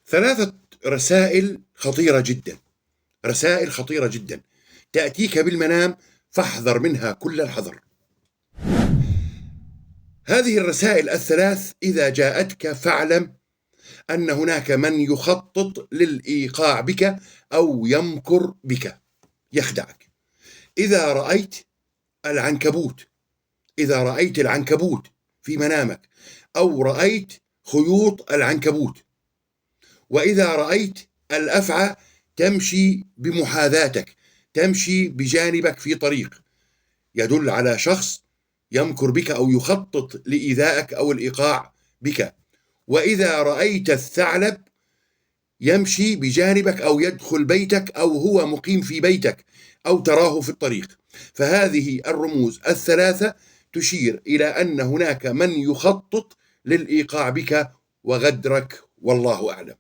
3 رسائل خطيرة جدا، رسائل خطيرة جدا تأتيك بالمنام، فاحذر منها كل الحذر. هذه الرسائل ال3 إذا جاءتك فاعلم أن هناك من يخطط للإيقاع بك أو يمكر بك، يخدعك. إذا رأيت العنكبوت، إذا رأيت العنكبوت في منامك، أو رأيت خيوط العنكبوت، وإذا رأيت الأفعى تمشي بمحاذاتك، تمشي بجانبك في طريق، يدل على شخص يمكر بك أو يخطط لإيذائك أو الإيقاع بك. وإذا رأيت الثعلب يمشي بجانبك أو يدخل بيتك أو هو مقيم في بيتك أو تراه في الطريق، فهذه الرموز ال3 تشير إلى أن هناك من يخطط للإيقاع بك وغدرك، والله أعلم.